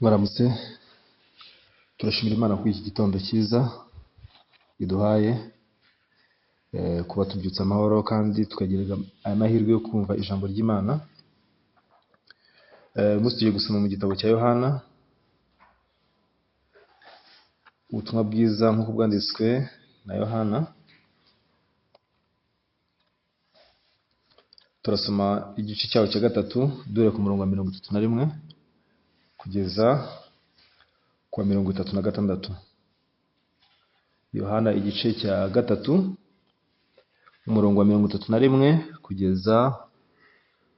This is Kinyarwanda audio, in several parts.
Mwaramutse, turashimira Imana kuri iki gitondo cyiza iduhaye, kuba tubyutse amahoro kandi tukagira aya mahirwe yo kumva ijambo ry'Imana. Umunsi tugiye gusoma mu gitabo cya Yohana, ubutumwa bwiza nk'uko bwanditswe na Yohana. Turasoma igice cyawo cya gatatu duhere ku murongo wa 31 kugeza ku wa 36. Yohana igice cya gatatu umurongo wa 31 kugeza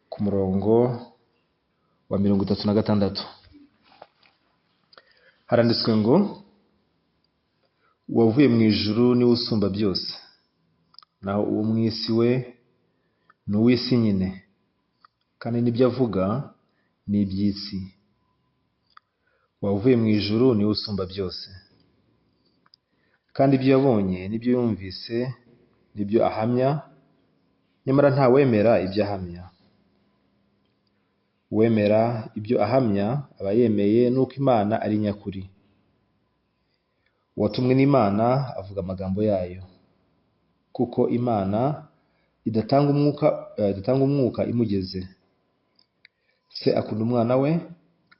ku murongo wa 36. Haranditswe ngo, uwavuye mu ijuru niwe usumba byose, naho uwo mu isi we ni uw'isi nyine, kandi n'ibyo avuga ni iby'isi. Uwavuye mu ijuru niwe usumba byose, kandi ibyo yabonye n'ibyo yumvise n'ibyo ahamya, nyamara nta wemera ibyo ahamya. Uwemera ibyo ahamya aba yemeye n'uko Imana ari nyakuri. Uwatumwe n'Imana avuga amagambo yayo, kuko Imana idatanga umwuka imugeze. Se akunda umwana we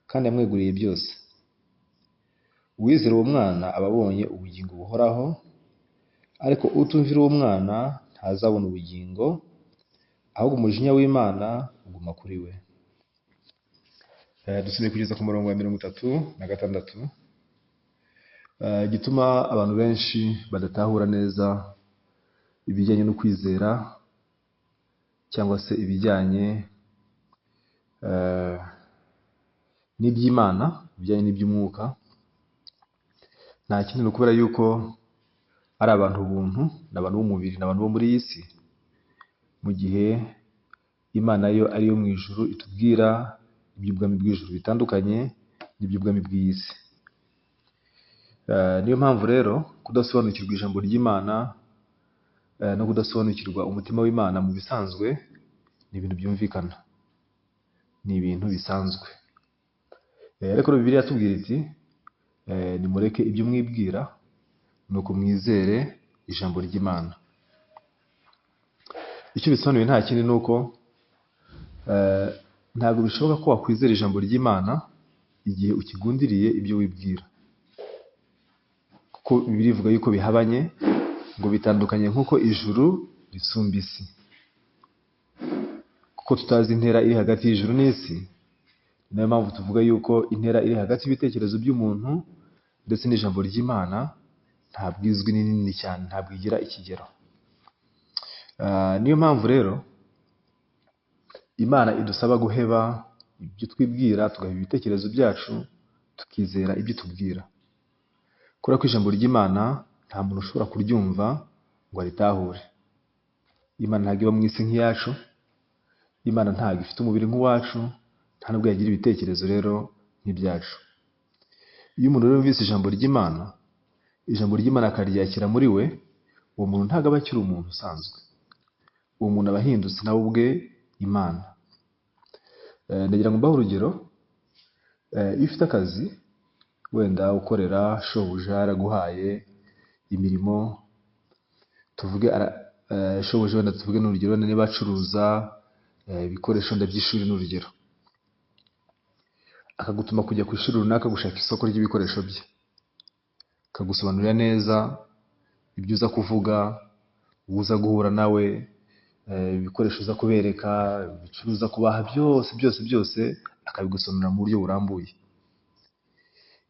kandi yamweguriye byose. Uwizera uwo mwana aba abonye ubugingo buhoraho, ariko utumvira uwo mwana ntazabona ubugingo, ahubwo umujinya w'Imana uguma kuri we. Dusomye kugeza ku murongo wa 36. Gituma abantu benshi badatahura neza ibijyanye no kwizera, cyangwa se ibijyanye n'iby'Imana, ibijyanye n'iby'umwuka. Nta kindi ni ukubera yuko ari abantu buntu, n'abantu b'umubiri, n'abantu bo muri iyi si, mu gihe Imana yo ari yo mu ijuru itubwira iby'ubwami bw'ijuru bitandukanye n'iby'ubwami bw'iyi si. Niyo mpamvu rero kudasobanukirwa ijambo ry'Imana no kudasobanukirwa umutima w'Imana mu bisanzwe ni ibintu byumvikana, ni ibintu bisanzwe. Ariko Bibiliya yatubwira iti, nimureke ibyo mwibwira, nuko mwizere ijambo ry'Imana. Icyo bisobanuye nta kindi ni uko ntabwo bishoboka ko wakwizera ijambo ry'Imana igihe ukigundiriye ibyo wibwira, kuko Bibiliya ivuga yuko bihabanye, ngo bitandukanye nk'uko ijuru risumba isi. Kuko tutazi intera iri hagati y'ijuru n'isi, niyo mpamvu tuvuga yuko intera iri hagati y'ibitekerezo by'umuntu ndetse n'ijambo ry'Imana ntabwo izwi, ni nini cyane, ntabwo igira ikigero. Niyo mpamvu rero Imana idusaba guheba ibyo twibwira, tugaheba ibitekerezo byacu, tukizera ibyo tubwira. Kubera ko ijambo ry'Imana nta muntu ushobora kuryumva ngo aritahure. Imana ntabwo iba mu isi nk'iyacu, Imana ntabwo ifite umubiri nk'uwacu, nta nubwo yagira ibitekerezo rero nk'ibyacu. Iyo umuntu rero yumvise ijambo ry'Imana akaryakira muri we, uwo muntu ntabwo aba akiri umuntu usanzwe. Uwo muntu aba ahindutse nawe ubwe Imana. Ndagira ngo mbahe urugero. Iyo ufite akazi, wenda ukorera shobuja yaraguhaye imirimo, tuvuge shobuja wenda tuvuge n'urugero, wenda niba acuruza ibikoresho by'ishuri n'urugero, akagutuma kujya ku ishuri runaka gushaka isoko ry'ibikoresho bye, akagusobanurira neza ibyo uza kuvuga, uza guhura nawe, ibikoresho uza kubereka, ibicuruza kubaha, byose akabigusobanurira mu buryo burambuye.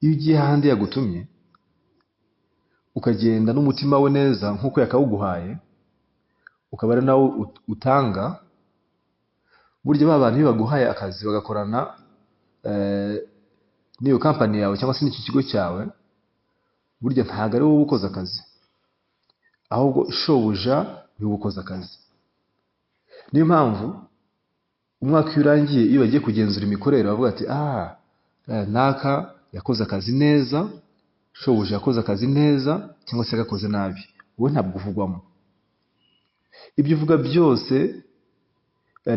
Iyo ugiye ahandi yagutumye, ukagenda n'umutima we neza nk'uko yakawuguhaye, ukaba ari nawe utanga, burya ba bantu iyo baguhaye akazi bagakorana n'iyo kampani yawe cyangwa se n'iki kigo cyawe, burya ntabwo ari wowe ukoze akazi, ahubwo shobuja niwe ukoze akazi. Niyo mpamvu umwaka iyo urangiye, iyo bagiye kugenzura imikorere bavuga ati, naka yakoze akazi neza, shobuja yakoze akazi neza, cyangwa se yagakoze nabi, wowe ntabwo uvugwamo. Ibyo uvuga byose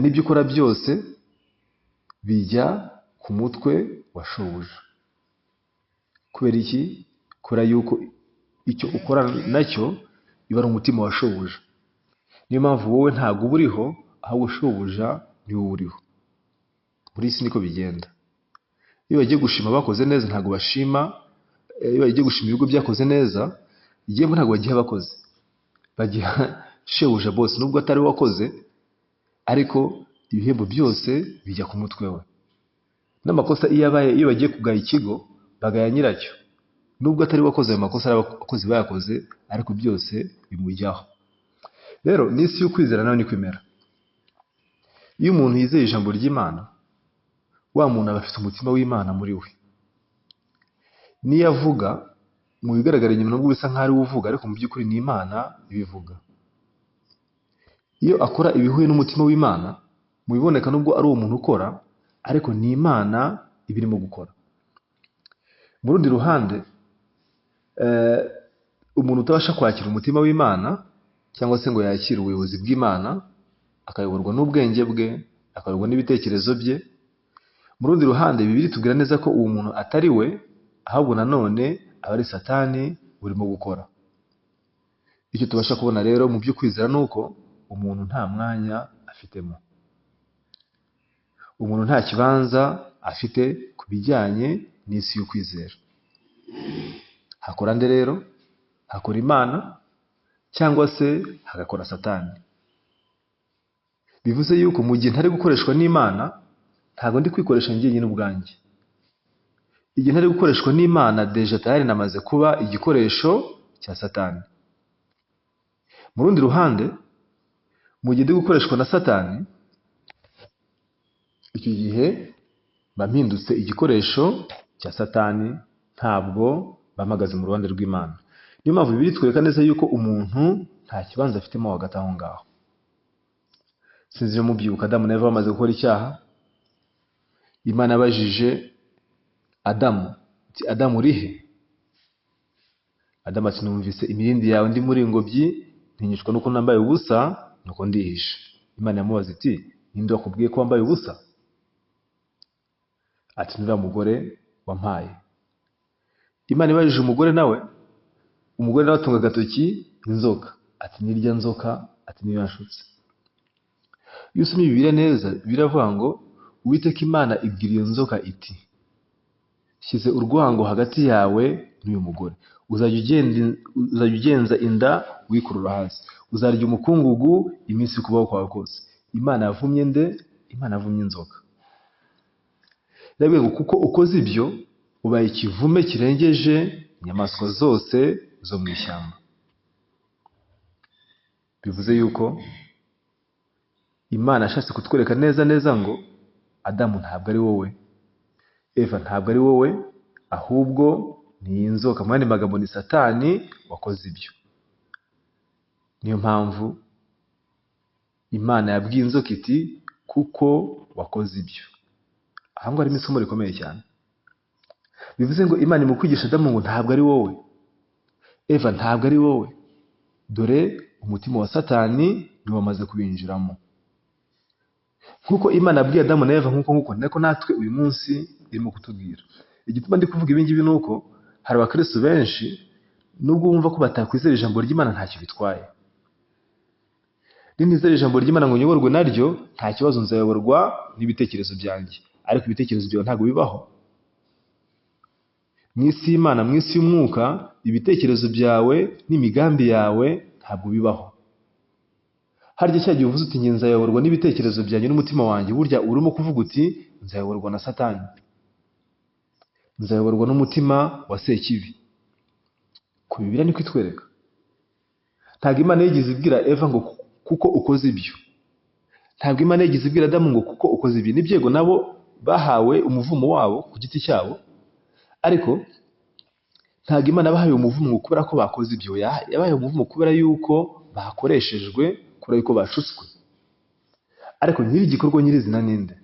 n'ibyo ukora byose bijya ku mutwe wa shobuja. Kubera iki? Kubera yuko icyo ukora nacyo iba ari umutima wa shobuja. Niyo mpamvu wowe ntabwo uba uriho, ahubwo shobuja ni wowe uriho. Muri isi niko bigenda. Iyo bagiye gushima abakoze neza ntabwo bashima, iyo bagiye gushima ibigo byakoze neza, igihembo ntabwo bagiha abakozi, bagiha shebuja bose. Nubwo atari we wakoze, ariko ibihembo byose bijya ku mutwe we. N'amakosa iyo bagiye kugaya ikigo, bagaya nyiracyo. Nubwo atari we wakoze ayo makosa, ari abakozi bayakoze, ariko byose bimujyaho. Rero n'isi y'ukwizera nayo niko imera. Iyo umuntu yizeye ijambo ry'Imana, wa muntu aba afite umutima w'Imana muri we. Niyo avuga, mu bigaragara inyuma nubwo bisa nk'aho ari we uvuga, ariko mu by'ukuri ni Imana ibivuga. Iyo akora ibihuye n'umutima w'Imana, mu biboneka nubwo ari uwo muntu ukora, ariko ni Imana ibirimo gukora. Mu rundi ruhande, umuntu utabasha kwakira umutima w'Imana, cyangwa se ngo yakire ubuyobozi bw'Imana, akayoborwa n'ubwenge bwe, akayoborwa n'ibitekerezo bye. Mu rundi ruhande, Bibiliya itubwira neza ko uwo muntu atari we, ahubwo nanone aba ari Satani urimo gukora. Icyo tubasha kubona rero mu byo kwizera ni uko umuntu nta mwanya afitemo. Umuntu nta kibanza afite ku bijyanye n'isi y'ukwizera. Hakora nde rero? Hakora Imana cyangwa se hagakora Satani. Bivuze yuko mu gihe ntari gukoreshwa n'Imana, ntabwo ndi kwikoresha njyenyine ubwanjye. Igihe ntari gukoreshwa n'Imana, deja tayari namaze kuba igikoresho cya Satani. Mu rundi ruhande, mu gihe ndi gukoreshwa na Satani, icyo gihe mba mpindutse igikoresho cya Satani, ntabwo bamagaze mu ruhande rw'Imana. Niyo mpamvu Bibiliya itwereka neza yuko umuntu nta kibanza afitemo hagati aho ngaho. Sinzi iyo mubyibuka, Adamu na Eva bamaze gukora icyaha, Imana yabajije Adamu iti, Adamu uri he? Adamu ati, numvise imirindi yawe ndi muri ingobyi, ntinyicwa nuko nambaye ubusa, nuko ndihishe. Imana yamubaza iti, ninde wakubwiye ko wambaye ubusa? Ati, nuriya mugore wampaye. Imana ibajije umugore nawe atunga agatoki inzoka, ati, nirya nzoka, ati, niyo yanshutse. Iyo usomye Bibiliya neza, biravuga ngo Uwiteka Imana ibwira iyo nzoka iti, shyize urwango hagati yawe n'uyu mugore, uzajya ugenza inda wikurura hasi, uzarya umukungugu iminsi y'ukubaho kwawe kose. Imana yavumye nde? Imana yavumye inzoka. Rero kuko ukoze ibyo, ubaye ikivume kirengeje inyamaswa zose zo mu ishyamba. Bivuze yuko Imana yashatse kutwereka neza ngo Adamu ntabwo ari wowe, Eva ntabwo ari wowe, ahubwo ni inzoka. Mu yandi magambo ni Satani wakoze ibyo. Niyo mpamvu Imana yabwiye inzoka iti, kuko wakoze ibyo. Aha ngaho harimo isomo rikomeye cyane. Bivuze ngo Imana mu kwigisha Adamu ngo ntabwo ari wowe, Eva ntabwo ari wowe, dore umutima wa Satani niwo wamaze kubinjiramo. Nkuko Imana yabwiye Adamu na Eva, nkuko niko natwe uyu munsi irimo kutubwira. Igituma ndi kuvuga ibi ngibi ni uko hari abakristo benshi, nubwo bumva ko batakwizera ijambo ry'Imana ntacyo bitwaye. Nizera ijambo ry'Imana ngo nyoborwe naryo, nta kibazo, nzayoborwa n'ibitekerezo byanjye. Ariko ibitekerezo byawe ntabwo bibaho. Mu isi y'Imana, mu isi y'umwuka, ibitekerezo byawe n'imigambi yawe ntabwo bibaho. Harya cya gihe uvuze uti nge nzayoborwa n'ibitekerezo byanjye n'umutima wanjye, burya urimo kuvuga uti nzayoborwa na Satani, nzayoborwa n'umutima wa Sekibi. Ku Bibiliya niko itwereka. Ntabwo Imana yigeze ibwira Eva ngo kuko ukoze ibyo. Ntabwo Imana yigeze ibwira Adamu ngo kuko ukoze ibyo. N'ibyego nabo bahawe umuvumo wabo ku giti cyabo, ariko ntabwo Imana yabahaye umuvumo kubera ko bakoze ibyo. Yabahaye umuvumo kubera yuko bakoreshejwe, kubera yuko bashutswe. Ariko nyiri igikorwa nyirizina ninde?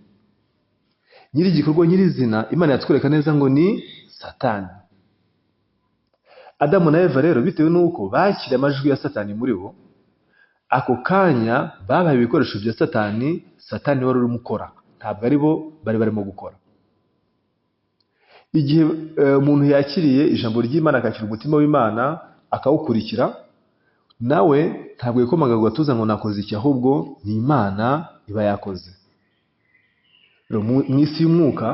Nyiri igikorwa nyirizina Imana yatwereka neza ngo ni Satani. Adamu na Eva rero, bitewe n'uko bakira amajwi ya Satani muri bo, ako kanya babaye ibikoresho bya Satani. Satani wari urimo ukora, ntabwo ari bo bari barimo gukora. igihe umuntu yakiriye ijambo ry'Imana, akakira umutima w'Imana, akawukurikira, nawe ntabwo yikomaga ngo atuza ngo nakoze iki, ahubwo ni Imana iba yakoze. Mu isi y'umwuka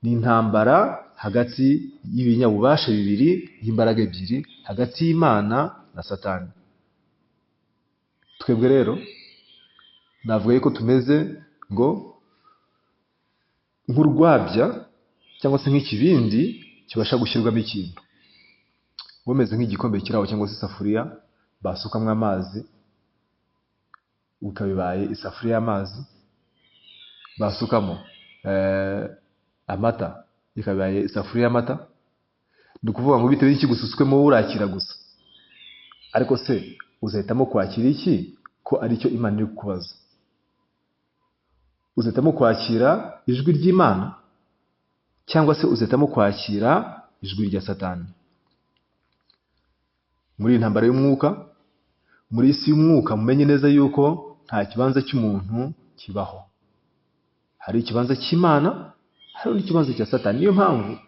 ni intambara hagati y'ibinyabubasha bibiri, y'imbaraga ebyiri, hagati y'Imana na Satani. Twebwe rero navuga yuko tumeze ngo nk'urwabya cyangwa se nk'ikibindi kibasha gushyirwamo ikintu. Bumeze nk'igikombe kiraho cyangwa se isafuriya basukamo amazi, ukabibaye isafuriya y'amazi, basukamo amata, ikabibaye isafuriya y'amata. Ni ukuvuga ngo bitewe n'iki gusutswemo urakira gusa. Ariko se uzahitamo kwakira iki ko ari cyo Imana iri kukubaza? Uzahitamo kwakira ijwi ry'Imana cyangwa se uzahitamo kwakira ijwi rya Satani? Muri intambara y'umwuka, muri isi y'umwuka, mumenye neza yuko nta kibanza cy'umuntu kibaho. Hari ikibanza cy'Imana, hari n'ikibanza cya Satani. Niyo mpamvu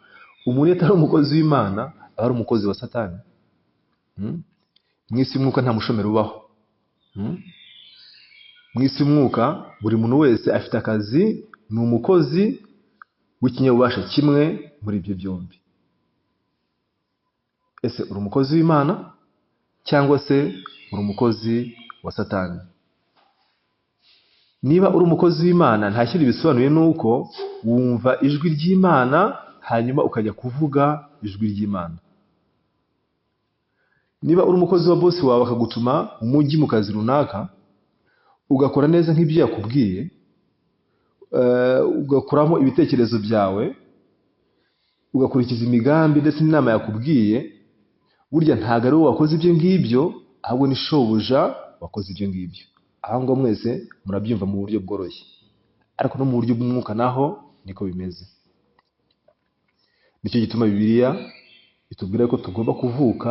umuntu iyo atari umukozi w'Imana aba ari umukozi wa Satani. Mu isi y'umwuka nta mushomeri ubaho. Mu isi y'umwuka buri muntu wese afite akazi, ni umukozi w'ikinyabubasha kimwe muri ibyo byombi. Ese uri umukozi w'Imana cyangwa se uri umukozi wa Satani? Niba uri umukozi w'Imana, nta kindi bisobanuye nuko wumva ijwi ry'Imana hanyuma ukajya kuvuga ijwi ry'Imana. Niba uri umukozi wa bosi wawe akagutuma mu mujyi mu kazi runaka, ugakora neza nk'ibyo yakubwiye, ugakuramo ibitekerezo byawe, ugakurikiza imigambi ndetse n'inama yakubwiye, burya ntabwo ari wowe wakoze ibyo ngibyo, ahubwo ni shobuja wakoze ibyo ngibyo. Aha ngo mwese murabyumva mu buryo bworoshye, ariko no mu buryo bw'umwuka naho niko bimeze. Nicyo gituma Bibiliya itubwira ko tugomba kuvuka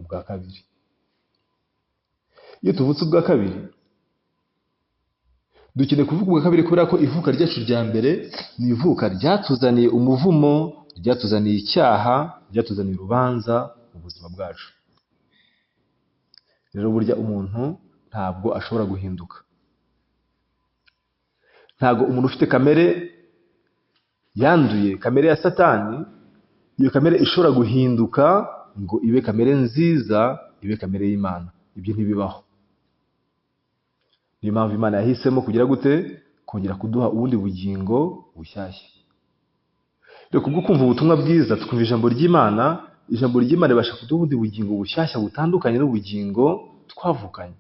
ubwa kabiri. Iyo tuvutse ubwa kabiri, dukeneye kuvuga ubwa kabiri kubera ko ivuka ryacu rya mbere ni ivuka ryatuzaniye umuvumo, ryatuzaniye icyaha, ryatuzaniye urubanza mu buzima bwacu. Rero burya umuntu ntabwo ashobora guhinduka. Ntabwo umuntu ufite kamere yanduye, kamere ya Satani, iyo kamere ishobora guhinduka ngo ibe kamere nziza, ibe kamere y'Imana. Ibyo ntibibaho. Niyo mpamvu Imana yahisemo kugira gute? Kongera kuduha ubundi bugingo bushyashya. Rero kubwo kumva ubutumwa bwiza, tukumva ijambo ry'Imana, ijambo ry'Imana ribasha kuduha ubundi bugingo bushyashya butandukanye n'ubugingo twavukanye.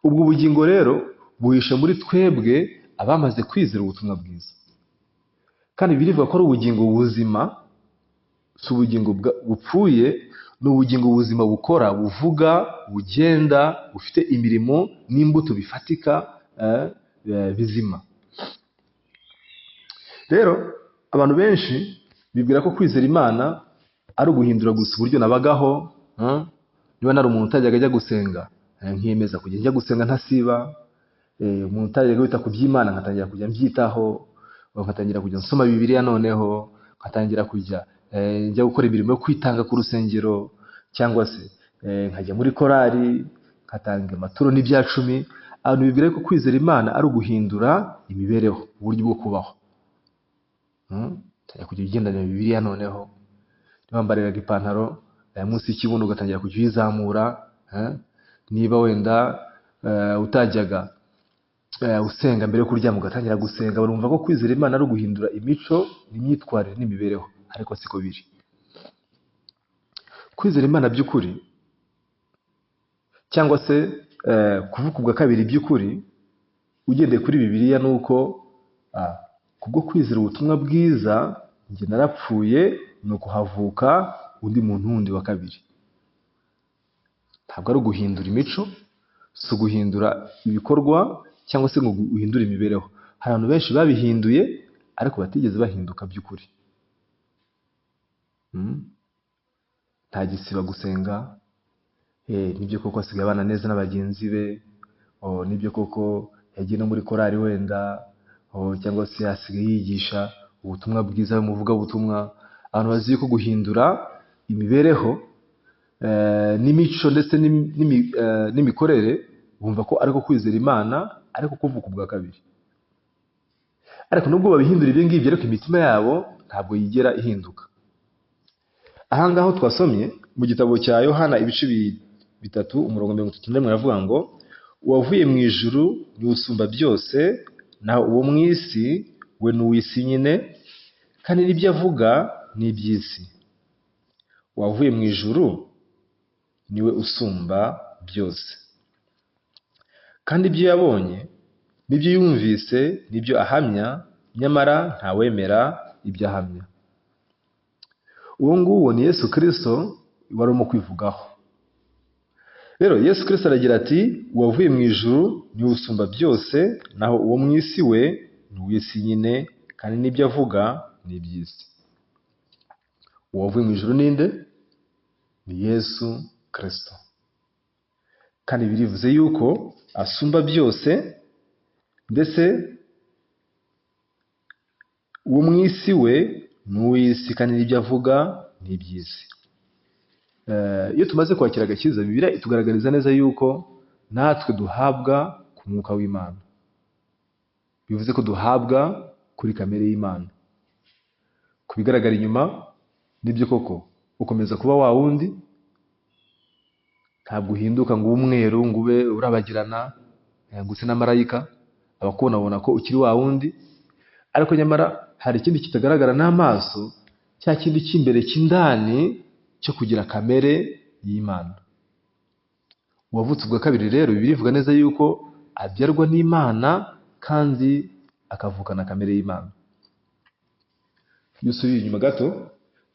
Ubwo bugingo rero buhishe muri twebwe abamaze kwizera ubutumwa bwiza. Kandi birivuga ko ari ubugingo buzima, si ubugingo bupfuye, ni ubugingo buzima bukora, buvuga, bugenda, bufite imirimo n'imbuto bifatika bizima. Rero abantu benshi bibwira ko kwizera Imana ari uguhindura gusa uburyo nabagaho. Niba nari umuntu utajyaga ajya gusenga, nkiyemeza kujya njya gusenga ntasiba. Umuntu utajyaga wita ku by'Imana, nkatangira kujya mbyitaho, nkatangira kujya nsoma Bibiliya, noneho nkatangira kujya njya gukora imirimo yo kwitanga ku rusengero, cyangwa se nkajya muri korali, nkatanga amaturo n'ibya cumi. Abantu bibwira ko kwizera Imana ari uguhindura imibereho, uburyo bwo kubaho. Utajya kujya ugendana na Bibiliya, noneho niba wambariraga ipantaro munsi y'ikibuno ugatangira kujya uyizamura. Niba wenda utajyaga usenga mbere yo kuryama ugatangira gusenga. Barumva ko kwizera Imana ari uguhindura imico n'imyitwarire n'imibereho, ariko siko biri. Kwizera Imana by'ukuri, cyangwa se kuvuka ubwa kabiri by'ukuri, ugendeye kuri Bibiliya, ni uko kubwo kwizera ubutumwa bwiza njye narapfuye, ni ukuhavuka undi muntu wundi wa kabiri. Ntabwo ari uguhindura imico, si uguhindura ibikorwa, cyangwa se ngo uhindure imibereho. Hari abantu benshi babihinduye ariko batigeze bahinduka by'ukuri. Nta gisiba gusenga, nibyo koko asigaye abana neza na bagenzi be, nibyo koko yagiye no muri korali wenda, cyangwa se asigaye yigisha ubutumwa bwiza muvugabutumwa, abantu bazi ko guhindura imibereho n'imico ndetse n'imikorere bumva ko ariko kwizera Imana ariko kuvuka ubwa kabiri. Ariko nubwo babihindura ibyo ngibyo, ariko imitima yabo ntabwo yigera ihinduka. Aha ngaho twasomye mu gitabo cya Yohana ibice 3 umurongo 31 aravuga ngo uwavuye mu ijuru ni usumba byose, naho uwo mu isi we ni uw'isi nyine, kandi n'ibyo avuga ni iby'isi. Uwavuye mu ijuru niwe usumba byose, kandi ibyo yabonye n'ibyo yumvise n'ibyo ahamya, nyamara ntawemera ibyo ahamya. Uwo nguwo ni Yesu Kristo wari mu kwivugaho. Rero Yesu Kristo aragira ati uwavuye mu ijuru ni usumba byose, naho uwo mu isi we ni uw'isi nyine, kandi n'ibyo avuga ni iby'isi. Uwavuye mu ijuru ninde? Ni Yesu Kristo. Kandi birivuze yuko asumba byose, ndetse uwo mu isi we ni uw'isi, kandi n'ibyo avuga ni iby'isi. Iyo tumaze kwakira agakiza, Bibiliya itugaragariza neza yuko natwe duhabwa ku mwuka w'Imana. Bivuze ko duhabwa kuri kamere y'Imana. Ku bigaragara inyuma nibyo koko, ukomeza kuba wa wundi, ntabwo uhinduka ngo umweru ngo ube urabagirana ngo use na marayika, abakubona ko ukiri wa wundi. Ariko nyamara hari ikindi kitagaragara n'amaso, cya kindi cy'imbere cy'indani cyo kugira kamere y'Imana. Uwavutse ubwa kabiri rero Bibiliya ivuga neza yuko abyarwa n'Imana kandi akavukana kamere y'Imana. Iyo usubiye inyuma gato,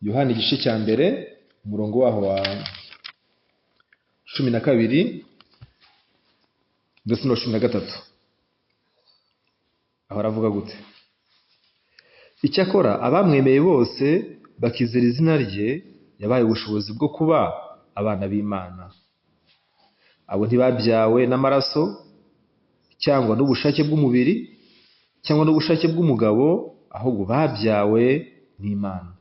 Yohana igice cya mbere umurongo waho wa 12 ndetse no 13, aho aravuga gute? Icyakora abamwemeye bose bakizera izina rye, yabaye ubushobozi bwo kuba abana b'Imana. Abo ntibabyawe n'amaraso cyangwa n'ubushake bw'umubiri cyangwa n'ubushake bw'umugabo, ahubwo babyawe n'Imana.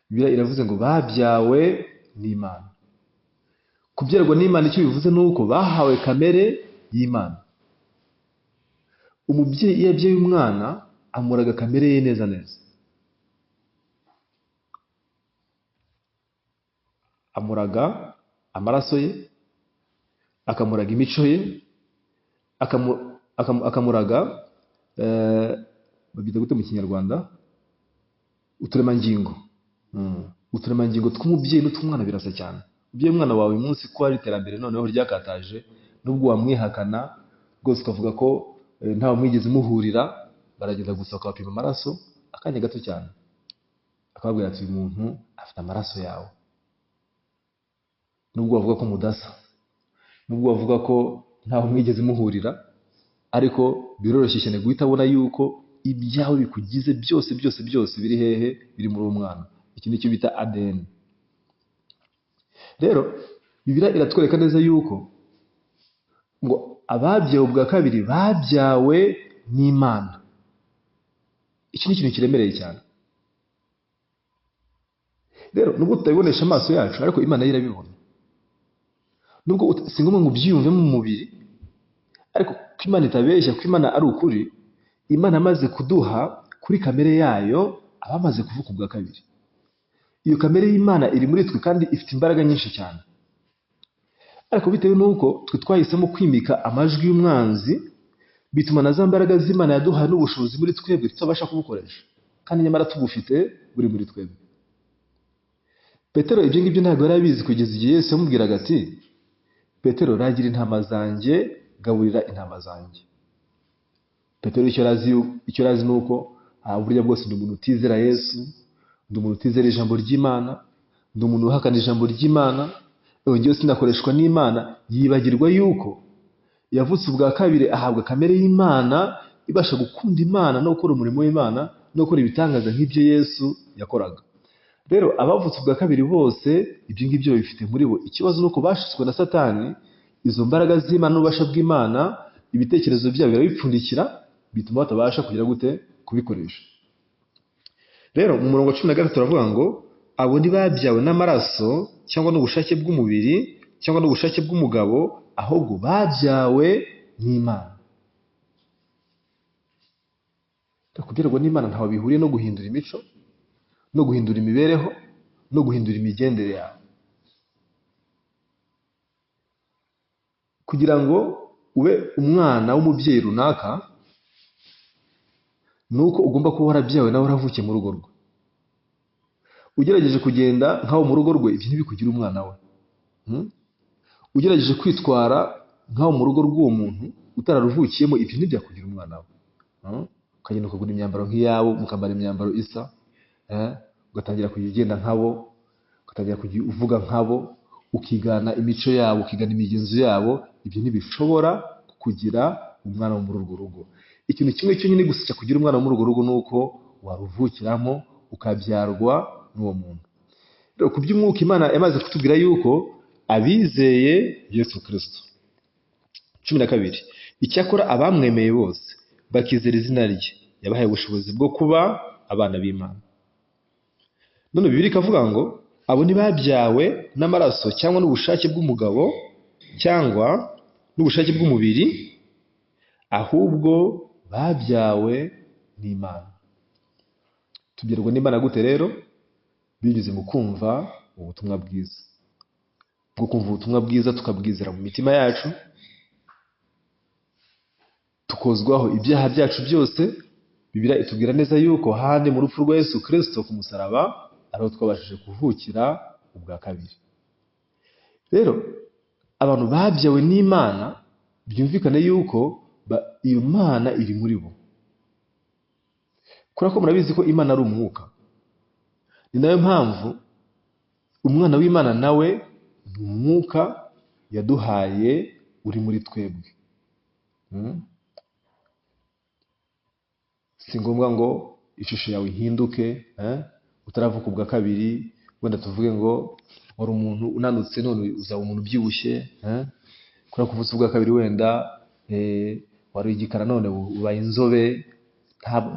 Bibiliya iravuze ngo babyawe n'Imana. Kubyarwa n'Imana icyo bivuze ni uko bahawe kamere y'Imana. Umubyeyi iyo abyaye umwana amuraga kamere ye neza neza. Amuraga amaraso ye, akamuraga imico ye, akamuraga babyita gute mu Kinyarwanda? Uturemangingo. Uturemangingo tw'umubyeyi n'utw'umwana birasa cyane. Ubyeyi umwana wawe umunsi ko ari iterambere noneho ryakataje, nubwo wamwihakana rwose ukavuga ko ntawe mwigeze muhurira, baragenda gusa bakabapima amaraso akanya gato cyane, akababwira ati uyu muntu afite amaraso yawe. Nubwo bavuga ko mudasa, nubwo bavuga ko ntaho mwigeze muhurira, ariko biroroshye cyane guhita abona yuko ibyawe bikugize byose biri hehe? Biri muri uwo mwana. Iki nicyo bita ADN. Rero Bibiliya iratwereka neza yuko ngo ababyawe ubwa kabiri babyawe n'Imana. Iki ni ikintu kiremereye cyane. Rero nubwo tutabibonesha amaso yacu, ariko Imana irabibona. Nubwo si ngombwa ngo ubyiyumve mu mubiri, ariko ko Imana itabeshya, ko Imana ari ukuri, Imana amaze kuduha kuri kamere yayo abamaze kuvuka ubwa kabiri. Iyo kamere y'Imana iri muri twe kandi ifite imbaraga nyinshi cyane. Ariko bitewe n'uko twe twahisemo kwimika amajwi y'umwanzi, bituma na za mbaraga z'Imana yaduhaye n'ubushobozi muri twebwe tutabasha kubukoresha, kandi nyamara tubufite buri muri twebwe. Petero ibyo ngibyo ntabwo yari abizi kugeza igihe Yesu yamubwiraga ati, Petero ragira intama zanjye, gaburira intama zanjye. Petero icyo arazi ni uko burya bwose ndi umuntu utizera Yesu, ndi umuntu utizera ijambo ry'Imana, ndi umuntu uhakana ijambo ry'Imana, yongeyeho sinakoreshwa n'Imana. Yibagirwa yuko yavutse ubwa kabiri, ahabwa kamere y'Imana, ibasha gukunda Imana no gukora umurimo w'Imana no gukora ibitangaza nk'ibyo Yesu yakoraga. Rero abavutse ubwa kabiri bose ibyo ngibyo babifite muri bo. Ikibazo ni uko bashutswe na Satani, izo mbaraga z'Imana n'ububasha bw'Imana, ibitekerezo byabo birabipfundikira, bituma batabasha kugira gute? kubikoresha. Rero mu murongo wa 13 turavuga ngo abo ntibabyawe n'amaraso cyangwa n'ubushake bw'umubiri cyangwa n'ubushake bw'umugabo, ahubwo babyawe n'Imana. Kugerwa n'Imana ntaho bihuriye no guhindura imico, no guhindura imibereho, no guhindura imigendere yawe. Kugira ngo ube umwana w'umubyeyi runaka, nuko ugomba kuba warabyawe nawe waravukiye mu rugo rwe. Ugerageje kugenda nkaho mu rugo rwe, ibyo ntibikugira umwana we. Ugerageje kwitwara nkaho mu rugo rw'uwo muntu utararuvukiyemo, ibyo ntibyakugira umwana we. Ukagenda ukagura imyambaro nk'iyabo, mukambara imyambaro isa, ugatangira kujya ugenda nkabo, ugatangira kujya uvuga nkabo, ukigana imico yabo, ukigana imigenzo yabo. Ibyo ntibishobora kugira umwana wo muri urwo rugo. Ikintu kimwe cyonyine gusa cyakugira umwana wo muri urwo rugo ni uko waruvukiramo ukabyarwa n'uwo muntu. Rero ku by'umwuka Imana yamaze kutubwira yuko abizeye Yesu Kristo. 12 Icyakora abamwemeye bose bakizera izina rye, yabahaye ubushobozi bwo kuba abana b'Imana. None Bibiliya ikavuga ngo abo ntibabyawe n'amaraso cyangwa n'ubushake bw'umugabo cyangwa n'ubushake bw'umubiri, ahubwo babyawe n'Imana. Tubyarwa n'Imana gute rero? Binyuze mu kumva ubutumwa bwiza. Bwo kumva ubutumwa bwiza tukabwizera mu mitima yacu, tukozwaho ibyaha byacu byose. Bibiliya itubwira neza yuko handi mu rupfu rwa Yesu Kristo ku musaraba ariho twabashije kuvukira ubwa kabiri. Rero abantu babyawe n'Imana, byumvikane yuko iyo Mana iri muri bo. Kubera ko murabizi ko Imana ari umwuka, ni nayo mpamvu umwana w'Imana nawe ni umwuka yaduhaye uri muri twebwe. Si ngombwa ngo ishusho yawe ihinduke utaravuka ubwa kabiri. Wenda tuvuge ngo wari umuntu unanutse none uzaba umuntu ubyibushye, kubera kuvutsa ubwa kabiri wenda wari igikara none ubaye inzobe.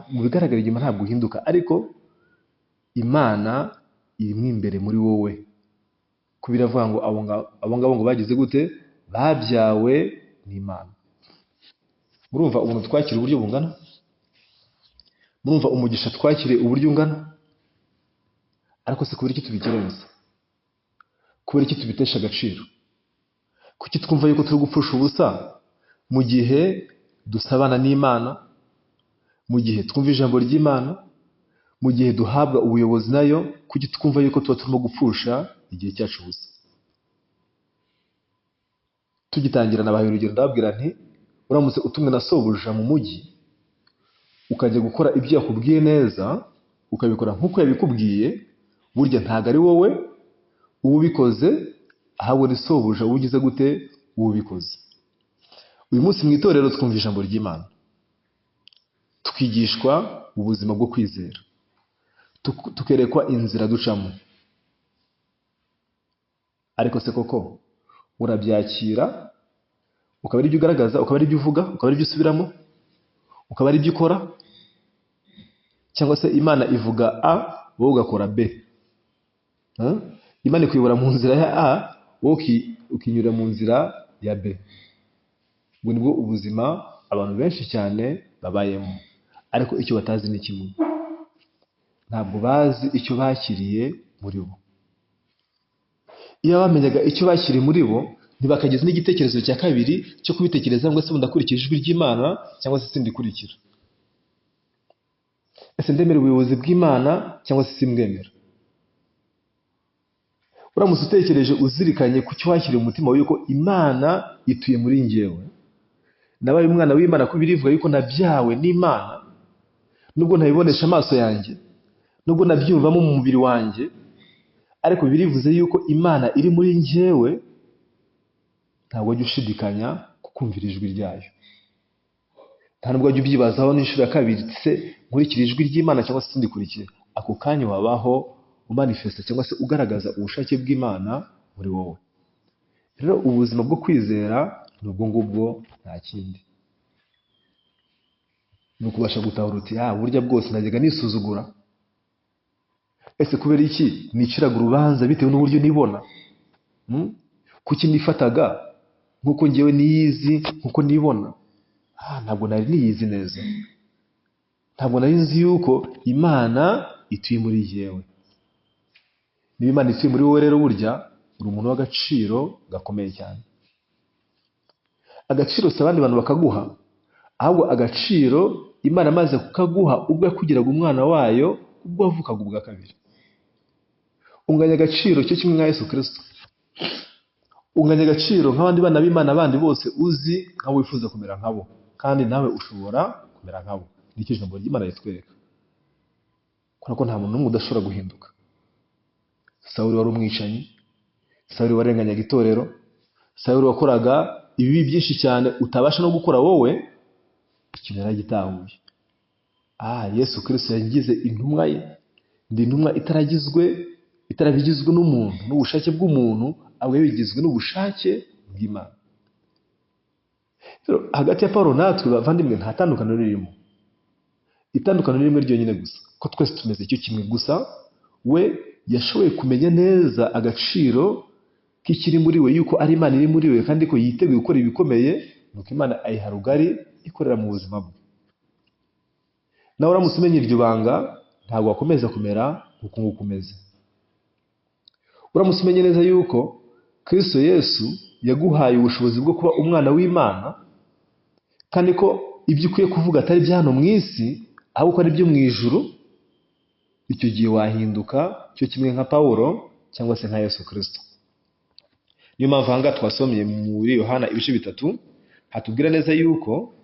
Mu bigaragara inyuma ntabwo uhinduka, ariko Imana irimo imbere muri wowe. Kubiravuga ngo abo ngabo ngo bagize gute? Babyawe n'Imana. Murumva ubuntu twakira uburyo bungana? Murumva umugisha twakiriye uburyo ungana? Ariko se kubera iki tubikerenza? Kubera iki tubitesha agaciro? Kuki twumva yuko turi gupfusha ubusa mu gihe dusabana n'Imana, mu gihe twumva ijambo ry'Imana, mu gihe duhabwa ubuyobozi nayo? Kuki twumva yuko tuba turimo gupfusha igihe cyacu ubusa? Tugitangira nabahaye urugero, ndababwira nti uramutse utumwe na sobuja mu mujyi ukajya gukora ibyo yakubwiye neza, ukabikora nk'uko yabikubwiye, burya ntabwo ari wowe uba ubikoze, ahubwo ni sobuja uba ugize gute? Uba ubikoze. Uyu munsi mu itorero twumva ijambo ry'Imana, tukigishwa ubuzima bwo kwizera, tukerekwa inzira ducamo. Ariko se koko urabyakira? Ukaba ari ibyo ugaragaza, ukaba ari ibyo uvuga, ukaba ari ibyo usubiramo, ukaba ari ibyo ukora? Cyangwa se Imana ivuga A, wowe ugakora B? Imana ikuyobora mu nzira ya A, wowe ukinyura mu nzira ya B. Ubwo nibwo ubuzima abantu benshi cyane babayemo. Ariko icyo batazi ni kimwe: ntabwo bazi icyo bakiriye muri bo. Iyo bamenyaga icyo bakiriye muri bo, ntibakageza n'igitekerezo cya kabiri cyo kubitekereza ngo ese ndakurikira ijwi ry'Imana cyangwa se sindikurikira. Ese ndemera ubuyobozi bw'Imana cyangwa se simwemera? Uramutse utekereje uzirikanye ku cyo wakiriye umutima wawe yuko Imana ituye muri njyewe, nabaye umwana w'Imana, ko birivuga yuko nabyawe n'Imana, nubwo ntabibonesha amaso yanjye, nubwo nabyumvamo mu mubiri wanjye, ariko birivuze yuko Imana iri muri njyewe, ntabwo wajya ushidikanya kukumvira ijwi ryayo. Nta nubwo wajya ubyibazaho n'inshuro ya kabiri, se nkurikira ijwi ry'Imana cyangwa se sindikurikiye. Ako kanya wabaho umanifesta cyangwa se ugaragaza ubushake bw'Imana muri wowe. Rero ubuzima bwo kwizera ni ubwo ngubwo, nta kindi. ni ukubasha gutahura uti burya bwose najyaga nisuzugura. Ese kubera iki niciraga urubanza bitewe n'uburyo nibona? Kuki nifataga nk'uko ngewe niyizi, nk'uko nibona? Ntabwo nari niyizi neza. Ntabwo nari nzi yuko Imana ituye muri jyewe. Niba Imana ituye muri wowe rero, burya uri umuntu w'agaciro gakomeye cyane. Agaciro si abandi bantu bakaguha, ahubwo agaciro Imana amaze kukaguha ubwo yakugiraga umwana wayo, ubwo wavukaga ubwa kabiri. Unganya agaciro cyo kimwe nka Yesu Kristo. Unganya agaciro nk'abandi bana b'Imana bandi bose uzi nkaho wifuza kumera nkabo, kandi nawe ushobora kumera nkabo. Nicyo ijambo ry'Imana ritwereka. Kubera ko nta muntu n'umwe udashobora guhinduka. Sawuli wari umwicanyi, Sawuli warenganyaga itorero, Sawuli wakoraga ibibi byinshi cyane utabasha no gukora wowe, ikintu yaragitahuye. Yesu Kristo yagize intumwa ye, ndi intumwa itarabigizwe n'umuntu n'ubushake bw'umuntu, ahubwo yabigizwe n'ubushake bw'Imana. Hagati ya Pawulo natwe bavandimwe nta tandukaniro ririmo. Itandukaniro rimwe ryonyine gusa, ko twese tumeze icyo kimwe. Gusa we yashoboye kumenya neza agaciro k'ikiri muri we, yuko ari Imana iri muri we, kandi ko yiteguye gukora ibikomeye, nuko Imana ayiha rugari ikorera mu buzima bwe. Nawe uramutse umenya iryo banga, ntabwo wakomeza kumera nk'uko nguko umeze. Uramutse umenye neza yuko Kristo Yesu yaguhaye ubushobozi bwo kuba umwana w'Imana, kandi ko ibyo ukwiye kuvuga atari bya hano mu isi, ahubwo ari byo mu ijuru, icyo gihe wahinduka cyo kimwe nka Pawulo cyangwa se nka Yesu Kristo. Niyo mpamvu aha ngaha twasomye muri Yohana ibice 3 hatubwira neza yuko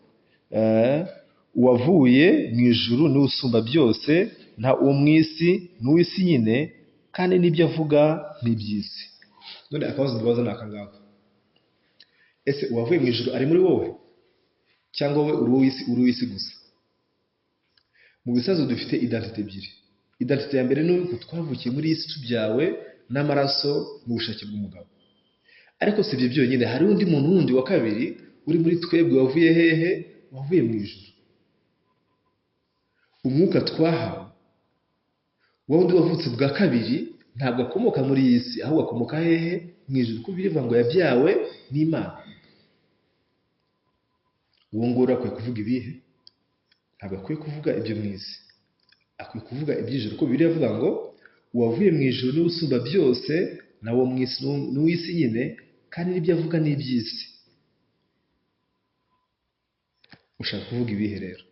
uwavuye mu ijuru niwe usumba byose, nta uwo mu isi n'uw'isi nyine, kandi n'ibyo avuga n'iby'isi. None akabazo ndibaza ni aka ngaka: ese uwavuye mu ijuru ari muri wowe, cyangwa wowe uri uw'isi gusa? Mu bisazo dufite identite ebyiri. Identite ya mbere ni uko twavukiye muri iyi si tubyawe n'amaraso n'ubushake bw'umugabo. Ariko si ibyo byonyine, hari undi muntu wundi wa kabiri uri muri twebwe. Wavuye hehe? Wavuye mu ijuru. Umwuka twahawe, wa wundi wavutse bwa kabiri, ntabwo akomoka muri iyi si, ahubwo akomoka hehe? Mu ijuru. Kuko birivuga ngo yabyawe n'Imana. Uwo ngoro akwiye kuvuga ibihe? Ntabwo akwiye kuvuga ibyo mu isi, akwiye kuvuga iby'ijuru. Kuko Bibiliya ivuga ngo uwavuye mu ijuru niwe usumba byose, nawo mu isi n'uw'isi nyine, kandi n'ibyo avuga n'iby'isi. Ushaka kuvuga ibihe rero?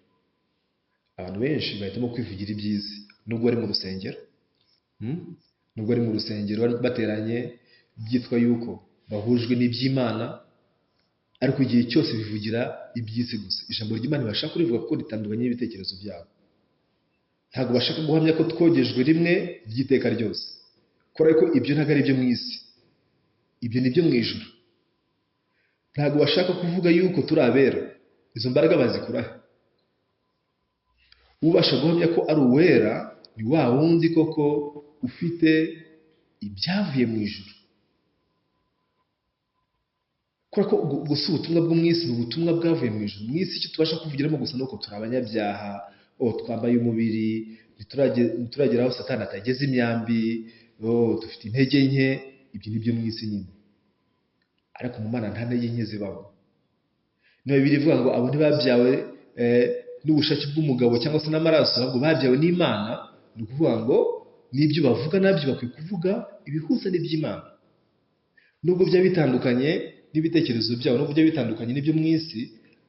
Abantu benshi bahitamo kwivugira iby'isi, nubwo bari mu rusengero. Nubwo bari mu rusengero bateranye, byitwa yuko bahujwe n'iby'Imana, ariko igihe cyose bivugira iby'isi gusa. Ijambo ry'Imana bashaka kurivuga kuko ritandukanye n'ibitekerezo byabo. Ntabwo bashaka guhamya ko twogejwe rimwe ry'iteka ryose, kubera ko ibyo ntabwo ari ibyo mu isi, ibyo ni byo mu ijuru. Ntabwo bashaka kuvuga yuko turi abera. Izo mbaraga bazikurahe? Ubasha guhamya ko ari uwera ni wa wundi koko ufite ibyavuye mu ijuru. Kubera ko gusa ubutumwa bwo mu isi ni ubutumwa bwavuye mu ijuru. Mu isi icyo tubasha kuvugiramo gusa ni uko turi abanyabyaha, twambaye umubiri, ntituragera aho Satani atageze imyambi, dufite intege nke. Ibyo ni byo mu isi nyine. Ariko mu Mana nta ntege nke zibaho. Niba Bibiliya ivuga ngo abo ntibabyawe n'ubushake bw'umugabo cyangwa se n'amaraso, ahubwo babyawe n'Imana, ni ukuvuga ngo n'ibyo bavuga nabyo bakwiye kuvuga ibihuza n'iby'Imana. Nubwo byaba bitandukanye n'ibitekerezo byabo, nubwo byaba bitandukanye n'ibyo mu isi,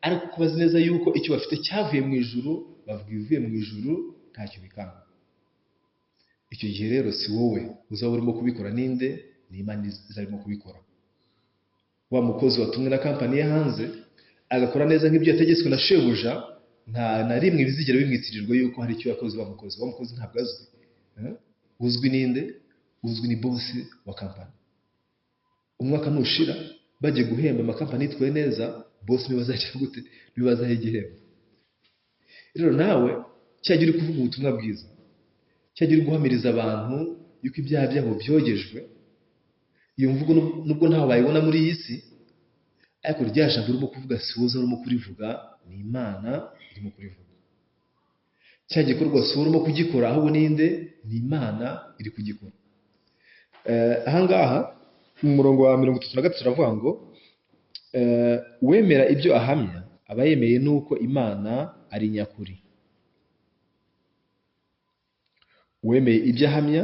ariko ko bazi neza yuko icyo bafite cyavuye mu ijuru, bavuga ibivuye mu ijuru, ntacyo bikanga. Icyo gihe rero si wowe uzaba urimo kubikora, ninde? Ni Imana izarimo kubikora. Wa mukozi watumwe na kampani ye hanze agakora neza nk'ibyo yategetswe na shebuja, nta na rimwe bizigera bimwitirirwa yuko hari icyo yakoze wa mukozi. Wa mukozi ntabwo azwi. Uzwi ninde? Uzwi ni bosi wa kampani. Umwaka nushira bagiye guhemba amakampani yitwaye neza, bosi niba azagira gute? Niba azaha igihembo. Rero nawe cyagira uri kuvuga ubutumwa bwiza, cyagira uri guhamiriza abantu yuko ibyaha byabo byogejwe, iyo mvugo nubwo ntaho bayibona muri iyi si, ariko rya jambo urimo kuvuga si wowe urimo kurivuga, ni Imana irimo kurivuga. cya gikorwa si urimo kugikora ahubwo ninde, ni Imana iri kugikora. Ahangaha mu murongo wa 33 turavuga ngo uwemera ibyo ahamya aba yemeye nuko Imana ari nyakuri. Uwemeye ibyo ahamya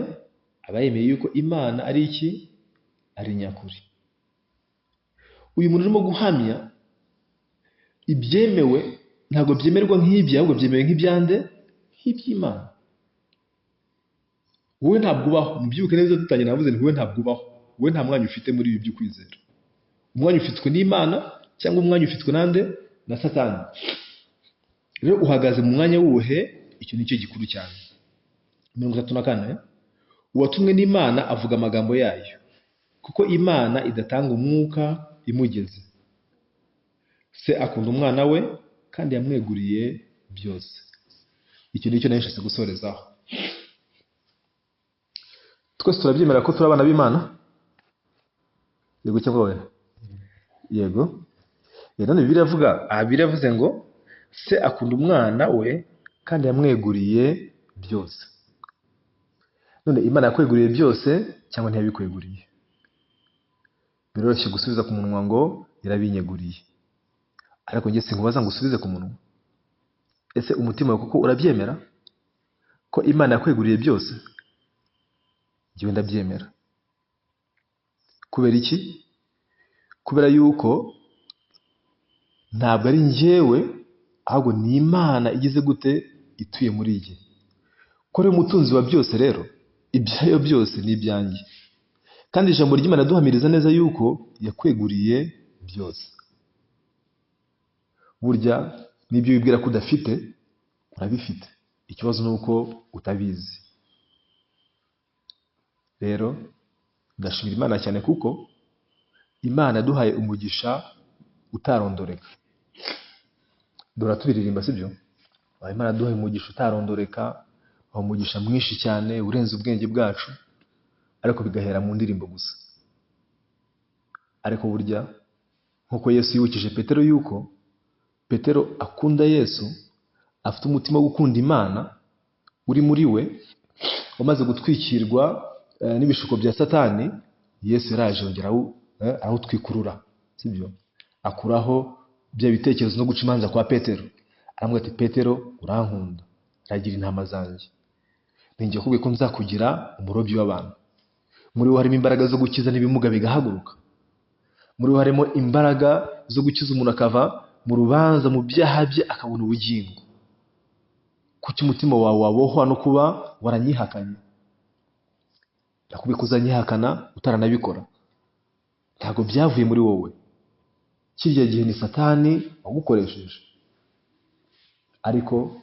aba yemeye yuko Imana ari iki, ari nyakuri. Uyu muntu urimo guhamya ibyemewe ntabwo byemerwa nk'ibyo, ahubwo byemewe nk'ibyande, nk'iby'Imana. Wowe ntabwo ubaho, mubyibuke neza dutangira navuze nti wowe ntabwo ubaho, wowe nta mwanya ufite muri ibi by'ukwizera. Umwanya ufitwe n'Imana cyangwa umwanya ufitwe nande, na Satani. Rero uhagaze mu mwanya wuhe, icyo nicyo gikuru cyane. 34 uwatumwe n'Imana avuga amagambo yayo, kuko Imana idatanga umwuka imugeze. Se akunda umwana we kandi yamweguriye byose. Icyo nicyo nashaka gusorezaho. Twese turabyemera ko turi abana b'Imana? Yego cyangwa oya? Yego. None Bibiliya yavuze ngo se akunda umwana we kandi yamweguriye byose. None Imana yakweguriye byose cyangwa ntiyabikweguriye? Biroroshye gusubiza ku munwa ngo yarabinyeguriye. Ariko njye sinkubaza ngo usubize ku munwa. Ese umutima wawe kuko urabyemera ko Imana yakweguriye byose? Njyewe ndabyemera. Kubera iki? Kubera yuko ntabwo ari njyewe, ahubwo ni Imana igize gute, ituye muri njye. Ko ari umutunzi wa byose rero, ibyayo byose ni ibyanjye. Kandi ijambo ry'Imana duhamiriza neza yuko yakweguriye byose. Burya n'ibyo wibwira ko udafite, urabifite. Ikibazo ni uko utabizi. Rero ndashimira Imana cyane kuko Imana yaduhaye umugisha utarondoreka. Dora tubiririmba sibyo? Imana yaduhaye umugisha utarondoreka, umugisha mwinshi cyane urenze ubwenge bwacu, ariko bigahera mu ndirimbo gusa. Ariko burya nkuko Yesu yibukije Petero yuko Petero akunda Yesu, afite umutima wo gukunda Imana uri muri we, wamaze gutwikirwa n'ibishuko bya Satani. Yesu yaraje yongera aho twikurura sibyo, akuraho bya bitekerezo no guca imanza kwa Petero. Aramubwira ati Petero, urankunda, ragira intama zanjye. Ninjye kubwiye ko nzakugira umurobyi w'abantu. Muri we harimo imbaraga zo gukiza n'ibimuga bigahaguruka. Muri we harimo imbaraga zo gukiza umuntu akava mu rubanza, mu byaha bye akabona ubugingo. Kuki umutima wawe wabohwa no kuba waranyihakanye? Nakubwiye ko uzanyihakana utaranabikora. Ntabwo byavuye muri wowe. Kirya gihe ni Satani wagukoresheje. Ariko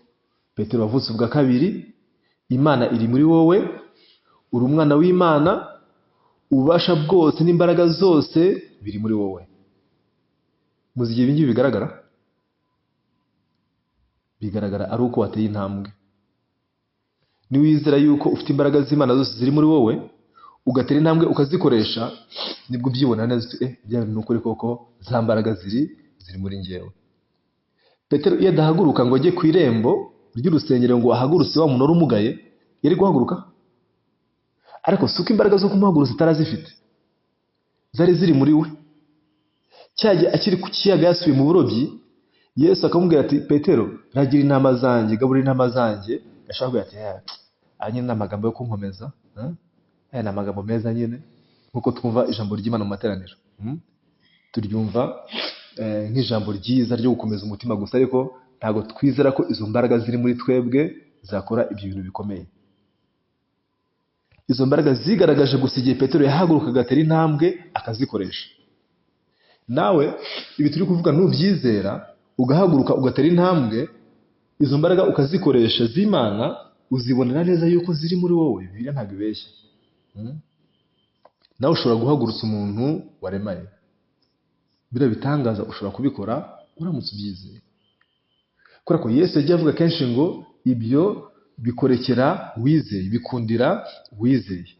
Petero wavutse ubwa kabiri, Imana iri muri wowe, uri umwana w'Imana, ububasha bwose n'imbaraga zose biri muri wowe. Muzi igihe ibingibi bigaragara? Bigaragara ari uko wateye intambwe. Niwizera yuko ufite imbaraga z'Imana zose ziri muri wowe, ugatera intambwe ukazikoresha, nibwo byibona neza bya bintu ukuri koko za mbaraga ziri muri njyewe. Petero iyo adahaguruka ngo ajye ku irembo ry'urusengero ngo ahagurutse wa muntu wari umugaye, yari guhaguruka? Ariko suko imbaraga zo kumuhagurutsa atarazifite, zari ziri muri we. Cyagiye akiri ku kiyaga yasubiye mu burobyi, Yesu akamubwira ati Petero, ragira intama zanjye, gaburira intama zanjye. Yashaka kugira ati nyine n'amagambo yo kunkomeza, aya ni amagambo meza nyine, nkuko twumva ijambo ry'Imana mu materaniro. Turyumva nk'ijambo ryiza ryo gukomeza umutima gusa, ariko ntabwo twizera ko izo mbaraga ziri muri twebwe zakora ibyo bintu bikomeye. Izo mbaraga zigaragaje gusa igihe Petero yahagurukaga agatera intambwe akazikoresha. Nawe ibi turi kuvuga nubyizera, ugahaguruka ugatera intambwe, izo mbaraga ukazikoresha z'Imana, uzibonera neza yuko ziri muri wowe. Bibiliya ntabwo ibeshya. Nawe ushobora guhagurutsa umuntu waremaye. Biriya bitangaza ushobora kubikora uramutse ubyizeye. Kubera ko Yesu yagiye avuga kenshi ngo ibyo bikorekera wizeye, bikundira wizeye.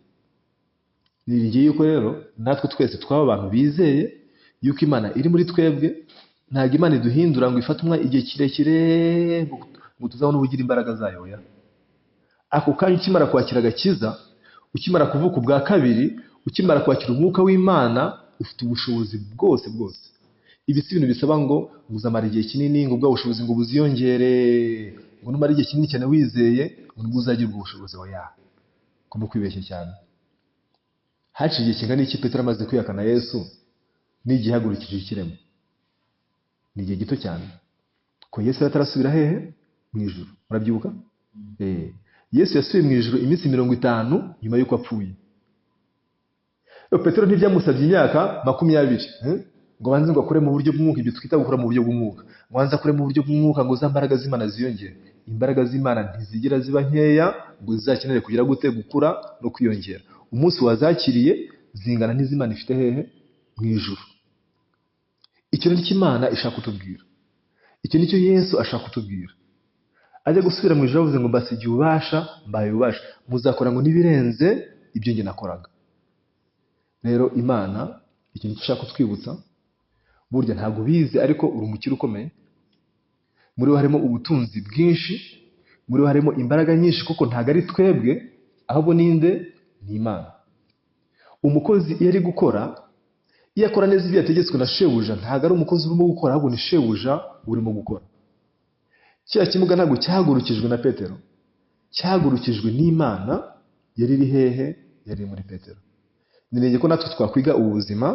Niringiye yuko rero natwe twese twaba abantu bizeye yuko Imana iri muri twebwe. Ntabwo Imana iduhindura ngo ifate igihe kirekire ngo tuzabone ubugira imbaraga zayo ya. Ako kanya ukimara kwakira agakiza, ukimara kuvuka ubwa kabiri, ukimara kwakira umwuka w'Imana, ufite ubushobozi bwose bwose. Ibi si ibintu bisaba ngo uzamara igihe kinini, ngo bwa bushobozi ngo buziyongere, ngo numara igihe kinini cyane wizeye, ngo nibwo uzagira ubwo bushobozi oya. Ugomba kwibeshya cyane. Haciye igihe kingana iki Petero amaze kwihakana Yesu n'igihe yahagurukije ikirema? Ni igihe gito cyane. Ko Yesu atarasubira hehe? Mu ijuru. Murabyibuka? Yesu yasubiye mu ijuru iminsi 50 nyuma y'uko apfuye. Petero ntibyamusabye imyaka 20 ngo banze ngo akore mu buryo bw'umwuka, ibyo twita gukora mu buryo bw'umwuka. Ngo banze akore mu buryo bw'umwuka ngo za mbaraga z'Imana ziyongere. Imbaraga z'Imana ntizigira ziba nkeya ngo zizakenere kugira gute gukura no kwiyongera. Umunsi wazakiriye zingana n'iz'Imana ifite hehe? Mu ijuru. Icyo ni cy'Imana ishaka kutubwira. Icyo nicyo Yesu ashaka kutubwira. Ajya gusubira mu ijuru avuze ngo mbasigiye ububasha, mbaye ububasha, muzakora ngo nibirenze ibyo nge nakoraga. Rero Imana icyo nicyo ishaka kutwibutsa. Burya ntabwo bize ariko uri umukire ukomeye. Muri we harimo ubutunzi bwinshi, muri we harimo imbaraga nyinshi, kuko ntabwo ari twebwe ahubwo ninde? Ni Imana. Umukozi iyo ari gukora, iyo akora neza ibyo yategetswe na shebuja, ntabwo ari umukozi urimo gukora ahubwo ni shebuja urimo gukora. Cya kimuga ntabwo cyahagurukijwe na Petero, cyahagurukijwe n'Imana. Yari iri hehe? Yari muri Petero. Nirenge ko natwe twakwiga ubu buzima,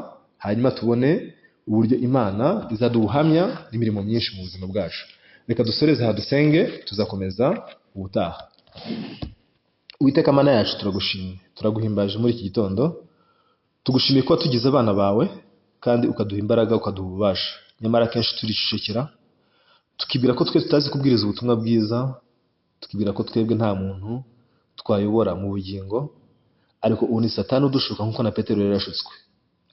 hanyuma tubone uburyo Imana izaduha ubuhamya n'imirimo myinshi mu buzima bwacu. Reka dusoreze aha dusenge, tuzakomeza ubutaha. Uwiteka Mana yacu, turagushimye, turaguhimbaje muri iki gitondo. Tugushimiye ko tugize abana bawe kandi ukaduha imbaraga, ukaduha ububasha. Nyamara kenshi turishishikira, tukibwira ko twe tutazi kubwiriza ubutumwa bwiza, tukibwira ko twebwe nta muntu twayobora mu bugingo. Ariko ubu ni Satani udushuka nk'uko na Petero yari yashutswe.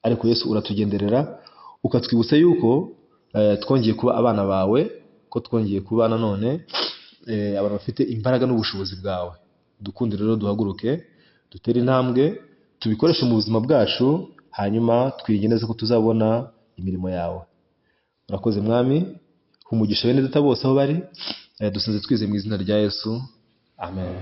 Ariko Yesu uratugenderera, ukatwibutsa yuko twongeye kuba abana bawe, ko twongeye kuba nanone abantu bafite imbaraga n'ubushobozi bwawe. Dukundire rero duhaguruke, dutere intambwe, tubikoreshe mu buzima bwacu, hanyuma twiringe neza ko tuzabona imirimo yawe. Urakoze Mwami, umugisha bene data bose aho bari. Dusenze twize mu izina rya Yesu. Amen.